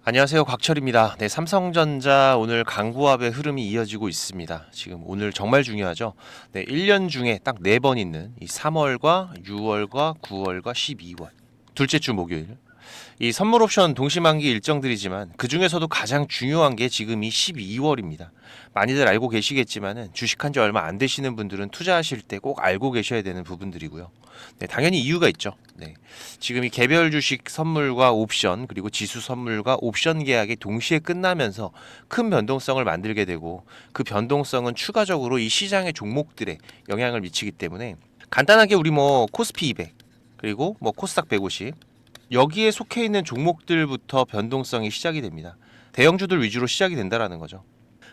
안녕하세요. 곽철입니다. 네, 삼성전자 오늘 강보합의 흐름이 이어지고 있습니다. 지금 오늘 정말 중요하죠. 네, 1년 중에 딱 4번 있는 이 3월과 6월과 9월과 12월. 둘째 주 목요일. 이 선물 옵션 동시만기 일정들이지만 그 중에서도 가장 중요한 게 지금 이 12월입니다. 많이들 알고 계시겠지만은 주식한 지 얼마 안 되시는 분들은 투자하실 때 꼭 알고 계셔야 되는 부분들이고요. 네, 당연히 이유가 있죠. 네. 지금 이 개별 주식 선물과 옵션 그리고 지수 선물과 옵션 계약이 동시에 끝나면서 큰 변동성을 만들게 되고 그 변동성은 추가적으로 이 시장의 종목들에 영향을 미치기 때문에 간단하게 우리 코스피 200 그리고 코스닥 150 여기에 속해 있는 종목들부터 변동성이 시작이 됩니다. 대형주들 위주로 시작이 된다라는 거죠.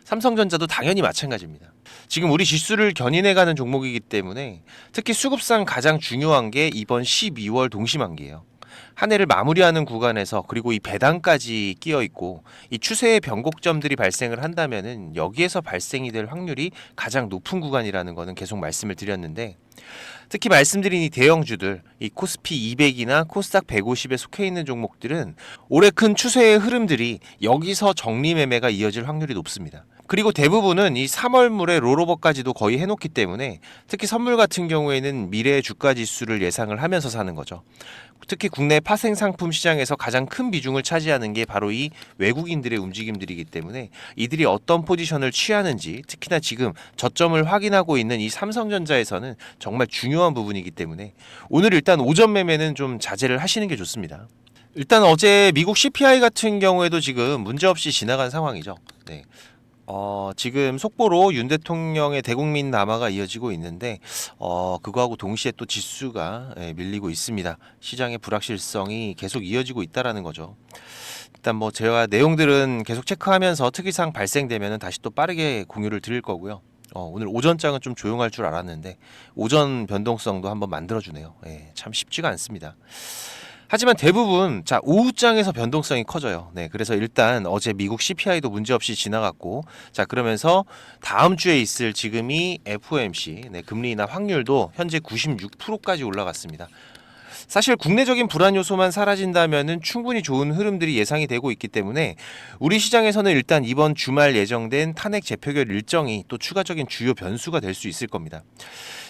삼성전자도 당연히 마찬가지입니다. 지금 우리 지수를 견인해가는 종목이기 때문에 특히 수급상 가장 중요한 게 이번 12월 동시만기예요. 한 해를 마무리하는 구간에서 그리고 이 배당까지 끼어 있고 이 추세의 변곡점들이 발생을 한다면은 여기에서 발생이 될 확률이 가장 높은 구간이라는 거는 계속 말씀을 드렸는데 특히 말씀드린 이 대형주들, 이 코스피 200이나 코스닥 150에 속해 있는 종목들은 올해 큰 추세의 흐름들이 여기서 정리 매매가 이어질 확률이 높습니다. 그리고 대부분은 이 3월물에 롤오버까지도 거의 해놓기 때문에 특히 선물 같은 경우에는 미래의 주가 지수를 예상을 하면서 사는 거죠. 특히 국내 파생 상품 시장에서 가장 큰 비중을 차지하는 게 바로 이 외국인들의 움직임들이기 때문에 이들이 어떤 포지션을 취하는지 특히나 지금 저점을 확인하고 있는 이 삼성전자에서는 정말 중요한 부분이기 때문에 오늘 일단 오전 매매는 좀 자제를 하시는 게 좋습니다. 일단 어제 미국 CPI 같은 경우에도 지금 문제없이 지나간 상황이죠. 네. 지금 속보로 윤 대통령의 대국민 남하가 이어지고 있는데 그거하고 동시에 또 지수가 밀리고 있습니다. 시장의 불확실성이 계속 이어지고 있다라는 거죠. 일단 제가 내용들은 계속 체크하면서 특이사항 발생되면은 다시 또 빠르게 공유를 드릴 거고요. 오늘 오전장은 좀 조용할 줄 알았는데 오전 변동성도 한번 만들어주네요. 참 쉽지가 않습니다. 하지만 대부분 오후장에서 변동성이 커져요. 네, 그래서 일단 어제 미국 CPI도 문제없이 지나갔고 그러면서 다음 주에 있을 지금이 FOMC 금리 인하 확률도 현재 96%까지 올라갔습니다. 사실 국내적인 불안 요소만 사라진다면은 충분히 좋은 흐름들이 예상이 되고 있기 때문에 우리 시장에서는 일단 이번 주말 예정된 탄핵 재표결 일정이 또 추가적인 주요 변수가 될 수 있을 겁니다.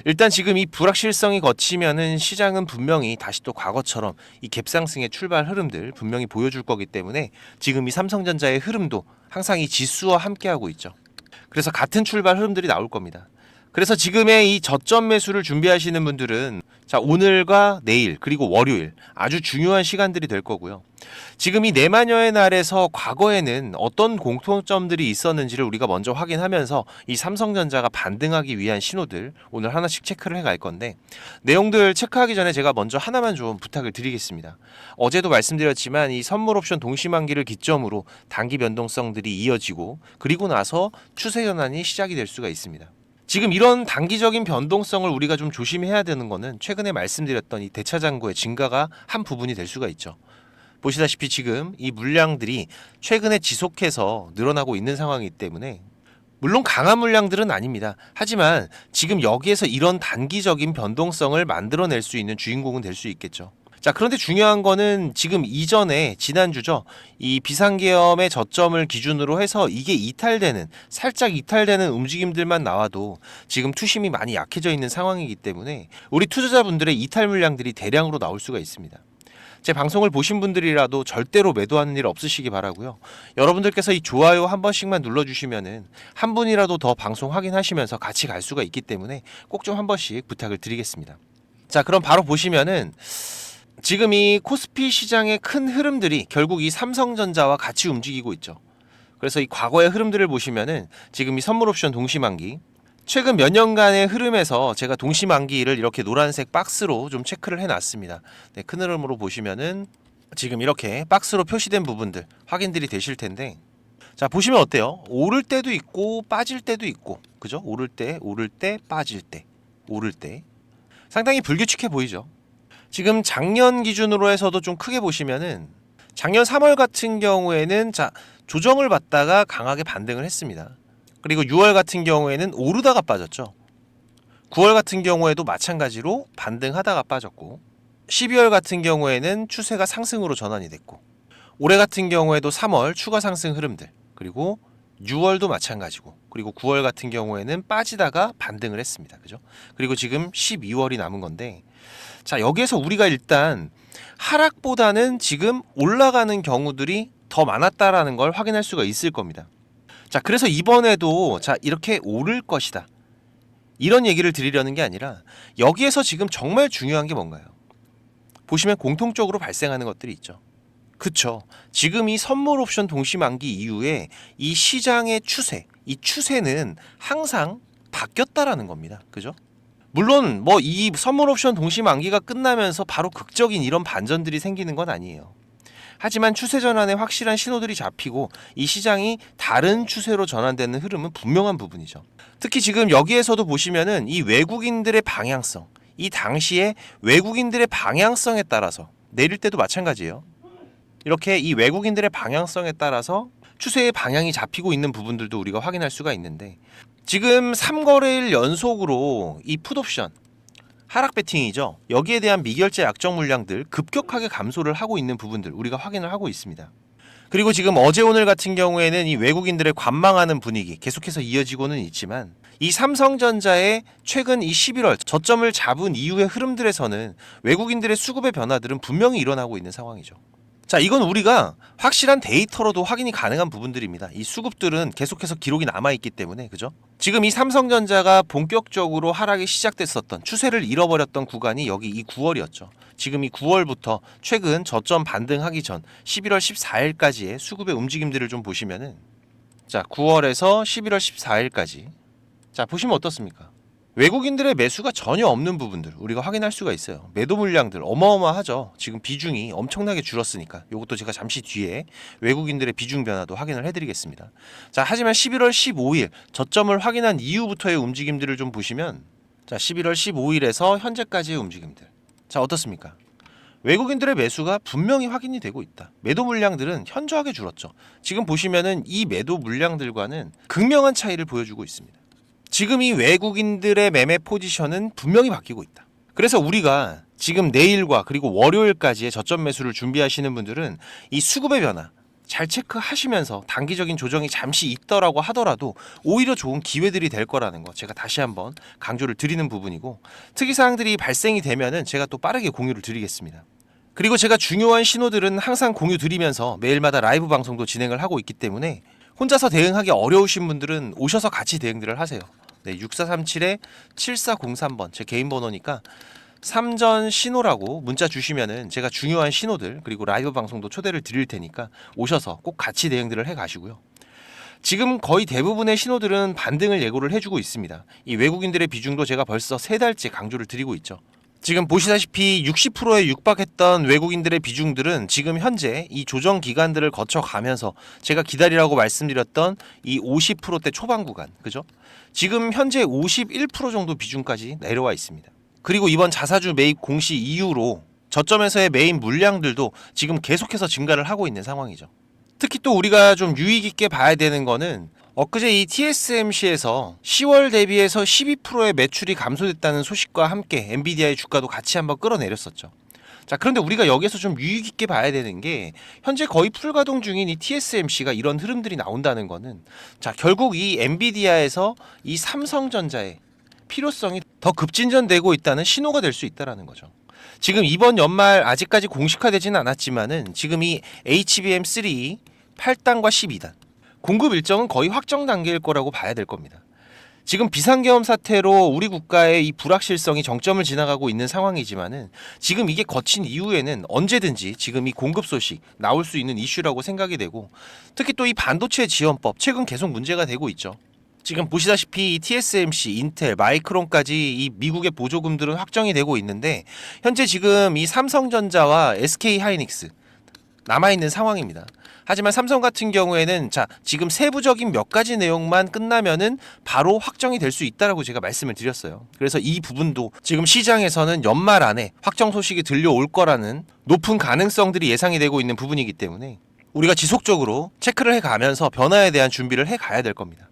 일단 지금 이 불확실성이 거치면은 시장은 분명히 다시 또 과거처럼 이 갭상승의 출발 흐름들 분명히 보여줄 거기 때문에 지금 이 삼성전자의 흐름도 항상 이 지수와 함께하고 있죠. 그래서 같은 출발 흐름들이 나올 겁니다. 그래서 지금의 이 저점 매수를 준비하시는 분들은 오늘과 내일 그리고 월요일 아주 중요한 시간들이 될 거고요. 지금 이 내마녀의 날에서 과거에는 어떤 공통점들이 있었는지를 우리가 먼저 확인하면서 이 삼성전자가 반등하기 위한 신호들 오늘 하나씩 체크를 해갈 건데 내용들 체크하기 전에 제가 먼저 하나만 좀 부탁을 드리겠습니다. 어제도 말씀드렸지만 이 선물 옵션 동시만기를 기점으로 단기 변동성들이 이어지고 그리고 나서 추세 전환이 시작이 될 수가 있습니다. 지금 이런 단기적인 변동성을 우리가 좀 조심해야 되는 거는 최근에 말씀드렸던 이 대차장고의 증가가 한 부분이 될 수가 있죠. 보시다시피 지금 이 물량들이 최근에 지속해서 늘어나고 있는 상황이기 때문에 물론 강한 물량들은 아닙니다. 하지만 지금 여기에서 이런 단기적인 변동성을 만들어낼 수 있는 주인공은 될 수 있겠죠. 그런데 중요한 거는 지금 이전에 지난주죠. 이 비상계엄의 저점을 기준으로 해서 이게 살짝 이탈되는 움직임들만 나와도 지금 투심이 많이 약해져 있는 상황이기 때문에 우리 투자자분들의 이탈 물량들이 대량으로 나올 수가 있습니다. 제 방송을 보신 분들이라도 절대로 매도하는 일 없으시기 바라고요. 여러분들께서 이 좋아요 한 번씩만 눌러주시면은 한 분이라도 더 방송 확인하시면서 같이 갈 수가 있기 때문에 꼭 좀 한 번씩 부탁을 드리겠습니다. 그럼 바로 보시면은 지금 이 코스피 시장의 큰 흐름들이 결국 이 삼성전자와 같이 움직이고 있죠. 그래서 이 과거의 흐름들을 보시면은 지금 이 선물 옵션 동시만기 최근 몇 년간의 흐름에서 제가 동시만기를 이렇게 노란색 박스로 좀 체크를 해놨습니다. 네, 큰 흐름으로 보시면은 지금 이렇게 박스로 표시된 부분들 확인들이 되실 텐데 보시면 어때요? 오를 때도 있고 빠질 때도 있고 그죠? 오를 때 빠질 때 오를 때 상당히 불규칙해 보이죠? 지금 작년 기준으로 해서도 좀 크게 보시면은 작년 3월 같은 경우에는 조정을 받다가 강하게 반등을 했습니다. 그리고 6월 같은 경우에는 오르다가 빠졌죠. 9월 같은 경우에도 마찬가지로 반등하다가 빠졌고 12월 같은 경우에는 추세가 상승으로 전환이 됐고 올해 같은 경우에도 3월 추가 상승 흐름들, 그리고 6월도 마찬가지고, 그리고 9월 같은 경우에는 빠지다가 반등을 했습니다. 그죠? 그리고 지금 12월이 남은 건데, 자, 여기에서 우리가 일단 하락보다는 지금 올라가는 경우들이 더 많았다라는 걸 확인할 수가 있을 겁니다. 자, 그래서 이번에도 자, 이렇게 오를 것이다, 이런 얘기를 드리려는 게 아니라, 여기에서 지금 정말 중요한 게 뭔가요? 보시면 공통적으로 발생하는 것들이 있죠. 그쵸. 지금 이 선물 옵션 동시 만기 이후에 이 시장의 추세, 이 추세는 항상 바뀌었다라는 겁니다. 그죠? 물론 뭐 이 선물 옵션 동시 만기가 끝나면서 바로 극적인 이런 반전들이 생기는 건 아니에요. 하지만 추세 전환에 확실한 신호들이 잡히고 이 시장이 다른 추세로 전환되는 흐름은 분명한 부분이죠. 특히 지금 여기에서도 보시면은 이 외국인들의 방향성, 이 당시에 외국인들의 방향성에 따라서 내릴 때도 마찬가지예요. 이렇게 이 외국인들의 방향성에 따라서 추세의 방향이 잡히고 있는 부분들도 우리가 확인할 수가 있는데, 지금 3거래일 연속으로 이 풋옵션 하락 배팅이죠. 여기에 대한 미결제 약정 물량들 급격하게 감소를 하고 있는 부분들 우리가 확인을 하고 있습니다. 그리고 지금 어제 오늘 같은 경우에는 이 외국인들의 관망하는 분위기 계속해서 이어지고는 있지만, 이 삼성전자의 최근 이 11월 저점을 잡은 이후의 흐름들에서는 외국인들의 수급의 변화들은 분명히 일어나고 있는 상황이죠. 자, 이건 우리가 확실한 데이터로도 확인이 가능한 부분들입니다. 이 수급들은 계속해서 기록이 남아있기 때문에, 그죠? 지금 이 삼성전자가 본격적으로 하락이 시작됐었던, 추세를 잃어버렸던 구간이 여기 이 9월이었죠. 지금 이 9월부터 최근 저점 반등하기 전 11월 14일까지의 수급의 움직임들을 좀 보시면은, 자, 9월에서 11월 14일까지 자, 보시면 어떻습니까? 외국인들의 매수가 전혀 없는 부분들 우리가 확인할 수가 있어요. 매도 물량들 어마어마하죠. 지금 비중이 엄청나게 줄었으니까 이것도 제가 잠시 뒤에 외국인들의 비중 변화도 확인을 해드리겠습니다. 자, 하지만 11월 15일 저점을 확인한 이후부터의 움직임들을 좀 보시면, 자, 11월 15일에서 현재까지의 움직임들, 자, 어떻습니까? 외국인들의 매수가 분명히 확인이 되고 있다. 매도 물량들은 현저하게 줄었죠. 지금 보시면은 이 매도 물량들과는 극명한 차이를 보여주고 있습니다. 지금 이 외국인들의 매매 포지션은 분명히 바뀌고 있다. 그래서 우리가 지금 내일과 그리고 월요일까지의 저점 매수를 준비하시는 분들은 이 수급의 변화 잘 체크하시면서 단기적인 조정이 잠시 있더라고 하더라도 오히려 좋은 기회들이 될 거라는 거 제가 다시 한번 강조를 드리는 부분이고, 특이사항들이 발생이 되면은 제가 또 빠르게 공유를 드리겠습니다. 그리고 제가 중요한 신호들은 항상 공유 드리면서 매일마다 라이브 방송도 진행을 하고 있기 때문에 혼자서 대응하기 어려우신 분들은 오셔서 같이 대응들을 하세요. 네, 6437-7403번 제 개인 번호니까 삼전 신호라고 문자 주시면은 제가 중요한 신호들 그리고 라이브 방송도 초대를 드릴 테니까 오셔서 꼭 같이 대응들을 해 가시고요. 지금 거의 대부분의 신호들은 반등을 예고를 해주고 있습니다. 이 외국인들의 비중도 제가 벌써 3달째 강조를 드리고 있죠. 지금 보시다시피 60%에 육박했던 외국인들의 비중들은 지금 현재 이 조정 기간들을 거쳐가면서 제가 기다리라고 말씀드렸던 이 50%대 초반 구간, 그죠? 지금 현재 51% 정도 비중까지 내려와 있습니다. 그리고 이번 자사주 매입 공시 이후로 저점에서의 매입 물량들도 지금 계속해서 증가를 하고 있는 상황이죠. 특히 또 우리가 좀 유의 깊게 봐야 되는 거는, 엊그제 이 TSMC에서 10월 대비해서 12%의 매출이 감소됐다는 소식과 함께 엔비디아의 주가도 같이 한번 끌어내렸었죠. 자, 그런데 우리가 여기서 좀 유의 깊게 봐야 되는 게, 현재 거의 풀가동 중인 이 TSMC가 이런 흐름들이 나온다는 거는, 자, 결국 이 엔비디아에서 이 삼성전자의 필요성이 더 급진전되고 있다는 신호가 될 수 있다라는 거죠. 지금 이번 연말 아직까지 공식화되지는 않았지만은 지금 이 HBM3 8단과 12단 공급 일정은 거의 확정 단계일 거라고 봐야 될 겁니다. 지금 비상계엄 사태로 우리 국가의 이 불확실성이 정점을 지나가고 있는 상황이지만은 지금 이게 거친 이후에는 언제든지 지금 이 공급 소식 나올 수 있는 이슈라고 생각이 되고, 특히 또 이 반도체 지원법 최근 계속 문제가 되고 있죠. 지금 보시다시피 이 TSMC, 인텔, 마이크론까지 이 미국의 보조금들은 확정이 되고 있는데, 현재 지금 이 삼성전자와 SK하이닉스 남아있는 상황입니다. 하지만 삼성 같은 경우에는 자, 지금 세부적인 몇 가지 내용만 끝나면은 바로 확정이 될 수 있다라고 제가 말씀을 드렸어요. 그래서 이 부분도 지금 시장에서는 연말 안에 확정 소식이 들려올 거라는 높은 가능성들이 예상이 되고 있는 부분이기 때문에 우리가 지속적으로 체크를 해가면서 변화에 대한 준비를 해가야 될 겁니다.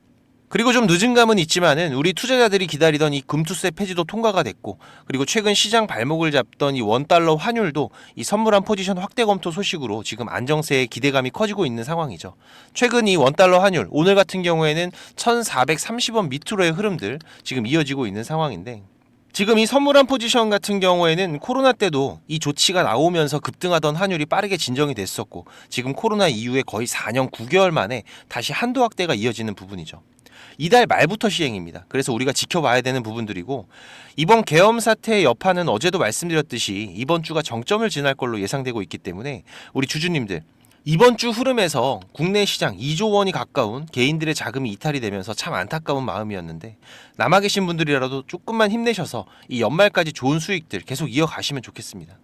그리고 좀 늦은 감은 있지만은 우리 투자자들이 기다리던 이 금투세 폐지도 통과가 됐고, 그리고 최근 시장 발목을 잡던 이 원달러 환율도 이 선물한 포지션 확대 검토 소식으로 지금 안정세에 기대감이 커지고 있는 상황이죠. 최근 이 원달러 환율 오늘 같은 경우에는 1,430원 밑으로의 흐름들 지금 이어지고 있는 상황인데, 지금 이 선물한 포지션 같은 경우에는 코로나 때도 이 조치가 나오면서 급등하던 환율이 빠르게 진정이 됐었고, 지금 코로나 이후에 거의 4년 9개월 만에 다시 한도 확대가 이어지는 부분이죠. 이달 말부터 시행입니다. 그래서 우리가 지켜봐야 되는 부분들이고, 이번 계엄 사태의 여파는 어제도 말씀드렸듯이 이번 주가 정점을 지날 걸로 예상되고 있기 때문에 우리 주주님들, 이번 주 흐름에서 국내 시장 2조 원이 가까운 개인들의 자금이 이탈이 되면서 참 안타까운 마음이었는데, 남아 계신 분들이라도 조금만 힘내셔서 이 연말까지 좋은 수익들 계속 이어가시면 좋겠습니다.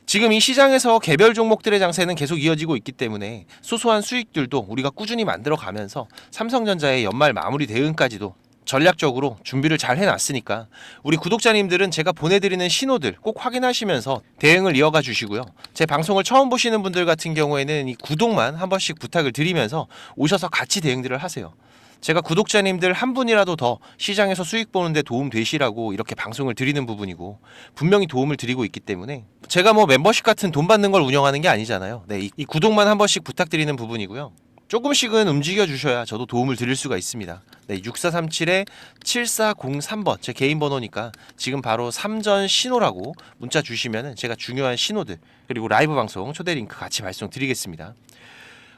지금 이 시장에서 개별 종목들의 장세는 계속 이어지고 있기 때문에 소소한 수익들도 우리가 꾸준히 만들어가면서 삼성전자의 연말 마무리 대응까지도 전략적으로 준비를 잘 해놨으니까 우리 구독자님들은 제가 보내드리는 신호들 꼭 확인하시면서 대응을 이어가 주시고요. 제 방송을 처음 보시는 분들 같은 경우에는 이 구독만 한 번씩 부탁을 드리면서 오셔서 같이 대응들을 하세요. 제가 구독자님들 한 분이라도 더 시장에서 수익 보는데 도움 되시라고 이렇게 방송을 드리는 부분이고, 분명히 도움을 드리고 있기 때문에 제가 뭐 멤버십 같은 돈 받는 걸 운영하는 게 아니잖아요. 네, 이 구독만 한 번씩 부탁드리는 부분이고요. 조금씩은 움직여 주셔야 저도 도움을 드릴 수가 있습니다. 네, 6437-7403번 제 개인 번호니까 지금 바로 3전 신호라고 문자 주시면 제가 중요한 신호들 그리고 라이브 방송 초대 링크 같이 발송 드리겠습니다.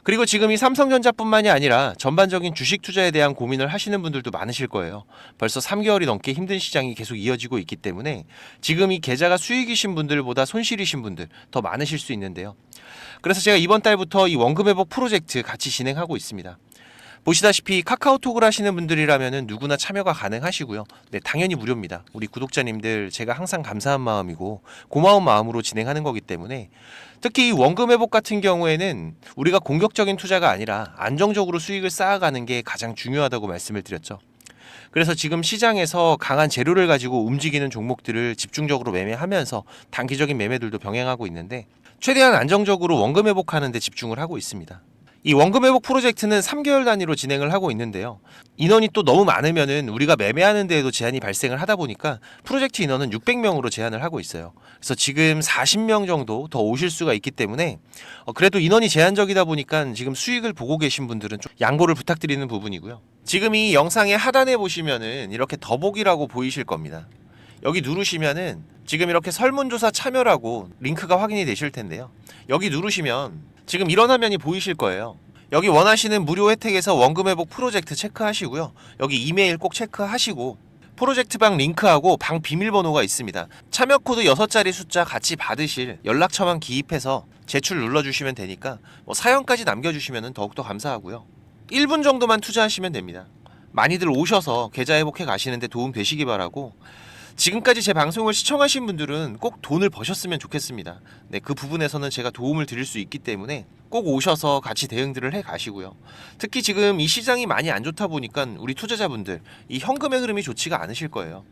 그리고 지금 이 삼성전자뿐만이 아니라 전반적인 주식 투자에 대한 고민을 하시는 분들도 많으실 거예요. 벌써 3개월이 넘게 힘든 시장이 계속 이어지고 있기 때문에 지금 이 계좌가 수익이신 분들보다 손실이신 분들 더 많으실 수 있는데요. 그래서 제가 이번 달부터 이 원금 회복 프로젝트 같이 진행하고 있습니다. 보시다시피 카카오톡을 하시는 분들이라면 누구나 참여가 가능하시고요. 네, 당연히 무료입니다. 우리 구독자님들 제가 항상 감사한 마음이고 고마운 마음으로 진행하는 거기 때문에, 특히 이 원금 회복 같은 경우에는 우리가 공격적인 투자가 아니라 안정적으로 수익을 쌓아가는 게 가장 중요하다고 말씀을 드렸죠. 그래서 지금 시장에서 강한 재료를 가지고 움직이는 종목들을 집중적으로 매매하면서 단기적인 매매들도 병행하고 있는데, 최대한 안정적으로 원금 회복하는 데 집중을 하고 있습니다. 이 원금 회복 프로젝트는 3개월 단위로 진행을 하고 있는데요. 인원이 또 너무 많으면은 우리가 매매하는 데에도 제한이 발생을 하다 보니까 프로젝트 인원은 600명으로 제한을 하고 있어요. 그래서 지금 40명 정도 더 오실 수가 있기 때문에 그래도 인원이 제한적이다 보니까 지금 수익을 보고 계신 분들은 좀 양보를 부탁드리는 부분이고요. 지금 이 영상의 하단에 보시면은 이렇게 더보기라고 보이실 겁니다. 여기 누르시면은 지금 이렇게 설문조사 참여라고 링크가 확인이 되실 텐데요. 여기 누르시면 지금 이런 화면이 보이실 거예요. 여기 원하시는 무료 혜택에서 원금 회복 프로젝트 체크하시고요. 여기 이메일 꼭 체크하시고 프로젝트 방 링크하고 방 비밀번호가 있습니다. 참여 코드 6자리 숫자 같이 받으실 연락처만 기입해서 제출 눌러주시면 되니까 사연까지 남겨주시면 더욱더 감사하고요. 1분 정도만 투자하시면 됩니다. 많이들 오셔서 계좌 회복해 가시는데 도움 되시기 바라고, 지금까지 제 방송을 시청하신 분들은 꼭 돈을 버셨으면 좋겠습니다. 네, 그 부분에서는 제가 도움을 드릴 수 있기 때문에 꼭 오셔서 같이 대응들을 해 가시고요. 특히 지금 이 시장이 많이 안 좋다 보니까 우리 투자자분들 이 현금의 흐름이 좋지가 않으실 거예요.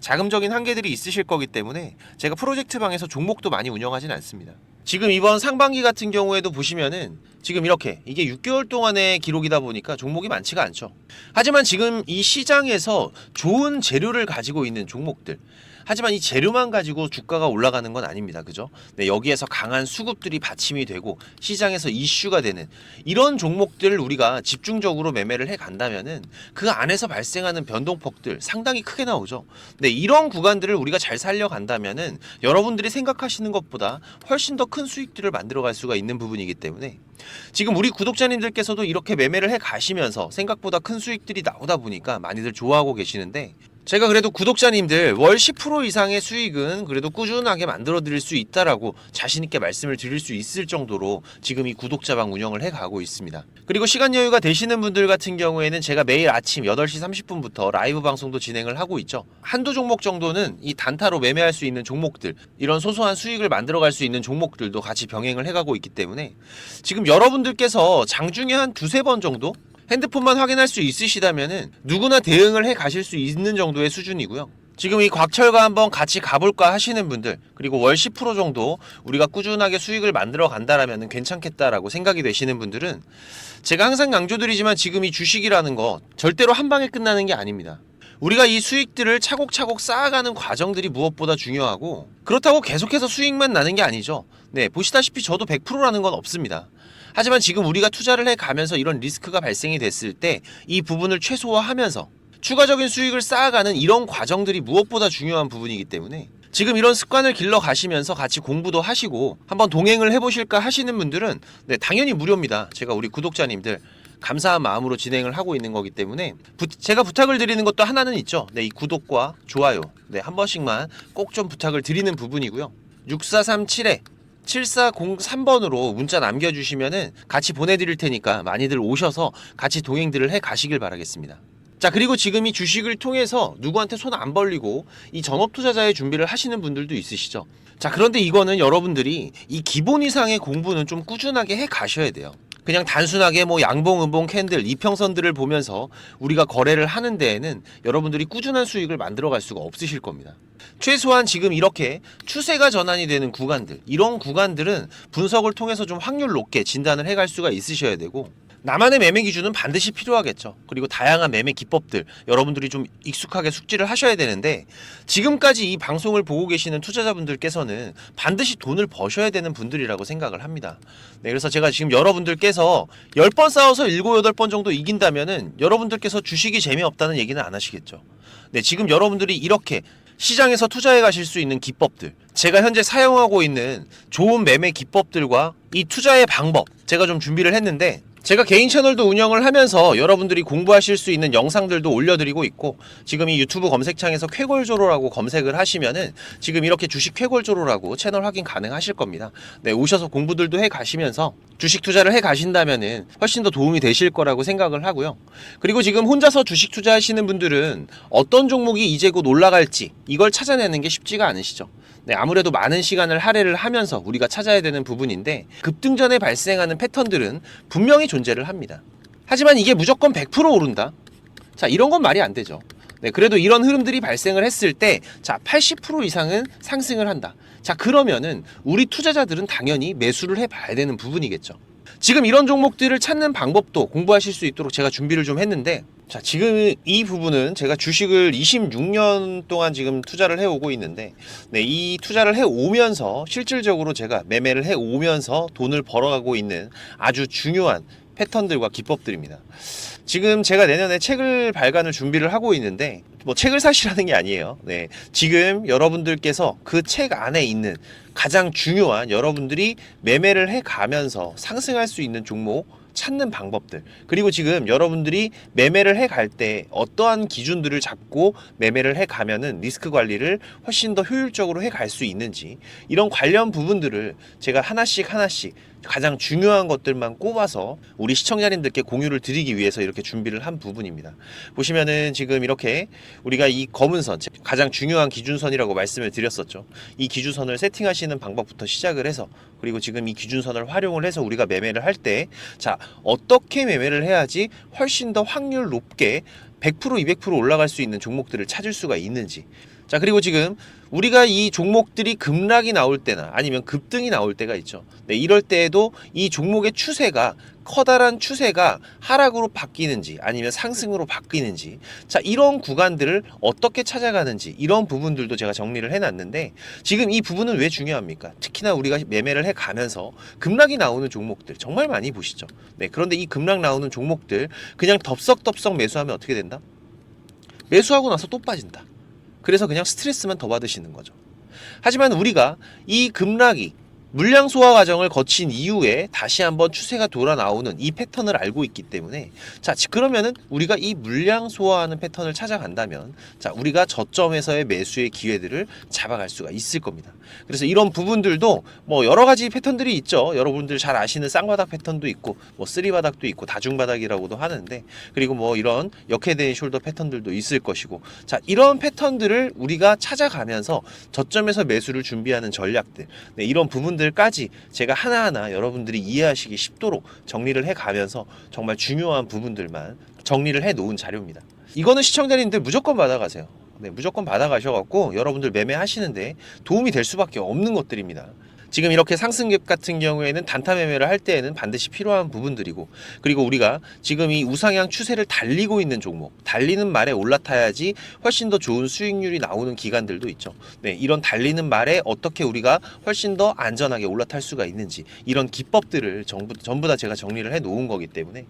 자금적인 한계들이 있으실 거기 때문에 제가 프로젝트 방에서 종목도 많이 운영하진 않습니다. 지금 이번 상반기 같은 경우에도 보시면은 지금 이렇게 이게 6개월 동안의 기록이다 보니까 종목이 많지가 않죠. 하지만 지금 이 시장에서 좋은 재료를 가지고 있는 종목들, 하지만 이 재료만 가지고 주가가 올라가는 건 아닙니다. 그죠? 네, 여기에서 강한 수급들이 받침이 되고 시장에서 이슈가 되는 이런 종목들을 우리가 집중적으로 매매를 해 간다면은 그 안에서 발생하는 변동폭들 상당히 크게 나오죠. 네, 이런 구간들을 우리가 잘 살려간다면은 여러분들이 생각하시는 것보다 훨씬 더 큰 수익들을 만들어갈 수가 있는 부분이기 때문에, 지금 우리 구독자님들께서도 이렇게 매매를 해 가시면서 생각보다 큰 수익들이 나오다 보니까 많이들 좋아하고 계시는데, 제가 그래도 구독자님들 월 10% 이상의 수익은 그래도 꾸준하게 만들어 드릴 수 있다라고 자신있게 말씀을 드릴 수 있을 정도로 지금 이 구독자방 운영을 해가고 있습니다. 그리고 시간 여유가 되시는 분들 같은 경우에는 제가 매일 아침 8시 30분부터 라이브 방송도 진행을 하고 있죠. 한두 종목 정도는 이 단타로 매매할 수 있는 종목들, 이런 소소한 수익을 만들어 갈 수 있는 종목들도 같이 병행을 해가고 있기 때문에 지금 여러분들께서 장중에 한 두세 번 정도 핸드폰만 확인할 수 있으시다면은 누구나 대응을 해 가실 수 있는 정도의 수준이고요. 지금 이 곽철과 한번 같이 가볼까 하시는 분들, 그리고 월 10% 정도 우리가 꾸준하게 수익을 만들어 간다라면 괜찮겠다라고 생각이 되시는 분들은, 제가 항상 강조드리지만 지금 이 주식이라는 거 절대로 한 방에 끝나는 게 아닙니다. 우리가 이 수익들을 차곡차곡 쌓아가는 과정들이 무엇보다 중요하고, 그렇다고 계속해서 수익만 나는 게 아니죠. 네, 보시다시피 저도 100%라는 건 없습니다. 하지만 지금 우리가 투자를 해가면서 이런 리스크가 발생이 됐을 때 이 부분을 최소화하면서 추가적인 수익을 쌓아가는 이런 과정들이 무엇보다 중요한 부분이기 때문에, 지금 이런 습관을 길러 가시면서 같이 공부도 하시고 한번 동행을 해보실까 하시는 분들은 네, 당연히 무료입니다. 제가 우리 구독자님들 감사한 마음으로 진행을 하고 있는 거기 때문에 제가 부탁을 드리는 것도 하나는 있죠. 네, 이 구독과 좋아요 네, 한 번씩만 꼭 좀 부탁을 드리는 부분이고요. 6437-7403번으로 문자 남겨주시면은 같이 보내드릴 테니까 많이들 오셔서 같이 동행들을 해 가시길 바라겠습니다. 자, 그리고 지금 이 주식을 통해서 누구한테 손 안 벌리고 이 전업 투자자의 준비를 하시는 분들도 있으시죠. 자, 그런데 이거는 여러분들이 이 기본 이상의 공부는 좀 꾸준하게 해 가셔야 돼요. 그냥 단순하게 뭐 양봉, 음봉, 캔들, 이평선들을 보면서 우리가 거래를 하는 데에는 여러분들이 꾸준한 수익을 만들어 갈 수가 없으실 겁니다. 최소한 지금 이렇게 추세가 전환이 되는 구간들, 이런 구간들은 분석을 통해서 좀 확률 높게 진단을 해갈 수가 있으셔야 되고, 나만의 매매 기준은 반드시 필요하겠죠. 그리고 다양한 매매 기법들 여러분들이 좀 익숙하게 숙지를 하셔야 되는데, 지금까지 이 방송을 보고 계시는 투자자분들께서는 반드시 돈을 버셔야 되는 분들이라고 생각을 합니다. 네, 그래서 제가 지금 여러분들께서 10번 싸워서 7, 8번 정도 이긴다면은 여러분들께서 주식이 재미없다는 얘기는 안 하시겠죠. 네, 지금 여러분들이 이렇게 시장에서 투자해 가실 수 있는 기법들, 제가 현재 사용하고 있는 좋은 매매 기법들과 이 투자의 방법 제가 좀 준비를 했는데, 제가 개인 채널도 운영을 하면서 여러분들이 공부하실 수 있는 영상들도 올려드리고 있고, 지금 이 유튜브 검색창에서 쾌골조로라고 검색을 하시면은 지금 이렇게 주식 쾌골조로라고 채널 확인 가능하실 겁니다. 네, 오셔서 공부들도 해 가시면서 주식 투자를 해 가신다면은 훨씬 더 도움이 되실 거라고 생각을 하고요. 그리고 지금 혼자서 주식 투자하시는 분들은 어떤 종목이 이제 곧 올라갈지 이걸 찾아내는 게 쉽지가 않으시죠. 네, 아무래도 많은 시간을 할애를 하면서 우리가 찾아야 되는 부분인데, 급등 전에 발생하는 패턴들은 분명히 존재를 합니다. 하지만 이게 무조건 100% 오른다? 자, 이런 건 말이 안 되죠. 네, 그래도 이런 흐름들이 발생을 했을 때, 자, 80% 이상은 상승을 한다. 자, 그러면은 우리 투자자들은 당연히 매수를 해봐야 되는 부분이겠죠. 지금 이런 종목들을 찾는 방법도 공부하실 수 있도록 제가 준비를 좀 했는데, 자, 지금 이 부분은 제가 주식을 26년 동안 지금 투자를 해오고 있는데, 네, 이 투자를 해오면서 실질적으로 제가 매매를 해오면서 돈을 벌어가고 있는 아주 중요한 패턴들과 기법들입니다. 지금 제가 내년에 책을 발간을 준비를 하고 있는데, 뭐 책을 사시라는 게 아니에요. 네, 지금 여러분들께서 그 책 안에 있는 가장 중요한 여러분들이 매매를 해가면서 상승할 수 있는 종목 찾는 방법들, 그리고 지금 여러분들이 매매를 해갈 때 어떠한 기준들을 잡고 매매를 해가면은 리스크 관리를 훨씬 더 효율적으로 해갈 수 있는지, 이런 관련 부분들을 제가 하나씩 가장 중요한 것들만 꼽아서 우리 시청자님들께 공유를 드리기 위해서 이렇게 준비를 한 부분입니다. 보시면은 지금 이렇게 우리가 이 검은 선, 가장 중요한 기준선이라고 말씀을 드렸었죠. 이 기준선을 세팅하시는 방법부터 시작을 해서, 그리고 지금 이 기준선을 활용을 해서 우리가 매매를 할 때, 자, 어떻게 매매를 해야지 훨씬 더 확률 높게 100%, 200% 올라갈 수 있는 종목들을 찾을 수가 있는지. 자, 그리고 지금 우리가 이 종목들이 급락이 나올 때나 아니면 급등이 나올 때가 있죠. 네, 이럴 때에도 이 종목의 추세가, 커다란 추세가 하락으로 바뀌는지 아니면 상승으로 바뀌는지, 자, 이런 구간들을 어떻게 찾아가는지, 이런 부분들도 제가 정리를 해놨는데, 지금 이 부분은 왜 중요합니까? 특히나 우리가 매매를 해가면서 급락이 나오는 종목들 정말 많이 보시죠. 네, 그런데 이 급락 나오는 종목들 그냥 덥석덥석 매수하면 어떻게 된다? 매수하고 나서 또 빠진다. 그래서 그냥 스트레스만 더 받으시는 거죠. 하지만 우리가 이 급락이 물량 소화 과정을 거친 이후에 다시 한번 추세가 돌아 나오는 이 패턴을 알고 있기 때문에, 자, 그러면은 우리가 이 물량 소화하는 패턴을 찾아간다면, 자, 우리가 저점에서의 매수의 기회들을 잡아갈 수가 있을 겁니다. 그래서 이런 부분들도 뭐 여러 가지 패턴들이 있죠. 여러분들 잘 아시는 쌍바닥 패턴도 있고, 뭐 쓰리바닥도 있고, 다중바닥이라고도 하는데, 그리고 뭐 이런 역헤드앤 숄더 패턴들도 있을 것이고, 자, 이런 패턴들을 우리가 찾아가면서 저점에서 매수를 준비하는 전략들, 네, 이런 부분들까지 제가 하나하나 여러분들이 이해하시기 쉽도록 정리를 해가면서 정말 중요한 부분들만 정리를 해 놓은 자료입니다. 이거는 시청자님들 무조건 받아가세요. 네, 무조건 받아가셔갖고 여러분들 매매하시는데 도움이 될 수밖에 없는 것들입니다. 지금 이렇게 상승갭 같은 경우에는 단타 매매를 할 때에는 반드시 필요한 부분들이고, 그리고 우리가 지금 이 우상향 추세를 달리고 있는 종목, 달리는 말에 올라타야지 훨씬 더 좋은 수익률이 나오는 기간들도 있죠. 네, 이런 달리는 말에 어떻게 우리가 훨씬 더 안전하게 올라탈 수가 있는지, 이런 기법들을 전부 다 제가 정리를 해 놓은 거기 때문에.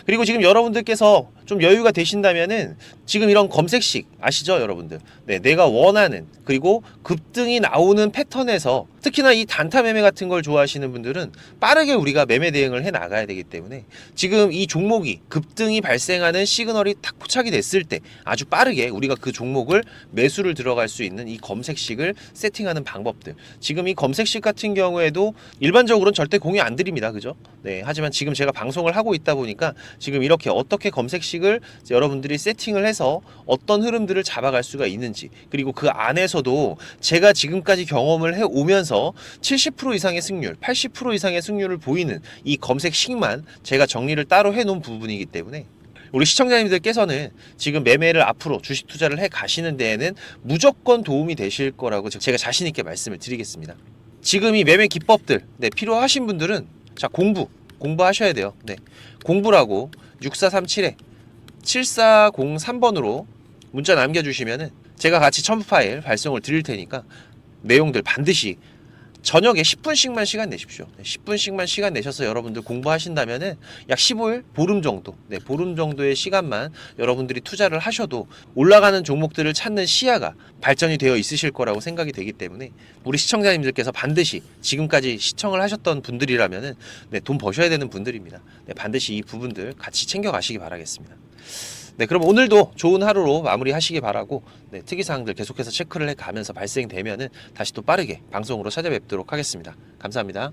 그리고 지금 여러분들께서 좀 여유가 되신다면은 지금 이런 검색식 아시죠, 여러분들? 네, 내가 원하는, 그리고 급등이 나오는 패턴에서 특히나 이 단타 매매 같은 걸 좋아하시는 분들은 빠르게 우리가 매매 대응을 해 나가야 되기 때문에, 지금 이 종목이 급등이 발생하는 시그널이 딱 포착이 됐을 때 아주 빠르게 우리가 그 종목을 매수를 들어갈 수 있는 이 검색식을 세팅하는 방법들, 지금 이 검색식 같은 경우에도 일반적으로는 절대 공유 안 드립니다, 그죠? 네, 하지만 지금 제가 방송을 하고 있다 보니까 지금 이렇게 어떻게 검색식을 여러분들이 세팅을 해서 어떤 흐름들을 잡아갈 수가 있는지, 그리고 그 안에서도 제가 지금까지 경험을 해 오면서 70% 이상의 승률, 80% 이상의 승률을 보이는 이 검색식만 제가 정리를 따로 해 놓은 부분이기 때문에, 우리 시청자님들께서는 지금 매매를 앞으로 주식 투자를 해 가시는 데에는 무조건 도움이 되실 거라고 제가 자신 있게 말씀을 드리겠습니다. 지금 이 매매 기법들, 네, 필요하신 분들은 자, 공부하셔야 돼요. 네, 공부라고 6437에 7403번으로 문자 남겨주시면은 제가 같이 첨부 파일 발송을 드릴 테니까 내용들 반드시 저녁에 10분씩만 시간 내십시오. 10분씩만 시간 내셔서 여러분들 공부하신다면은 약 15일, 보름 정도, 네, 보름 정도의 시간만 여러분들이 투자를 하셔도 올라가는 종목들을 찾는 시야가 발전이 되어 있으실 거라고 생각이 되기 때문에, 우리 시청자님들께서 반드시 지금까지 시청을 하셨던 분들이라면은 네, 돈 버셔야 되는 분들입니다. 네, 반드시 이 부분들 같이 챙겨가시기 바라겠습니다. 네, 그럼 오늘도 좋은 하루로 마무리하시기 바라고, 네, 특이사항들 계속해서 체크를 해가면서 발생되면은 다시 또 빠르게 방송으로 찾아뵙도록 하겠습니다. 감사합니다.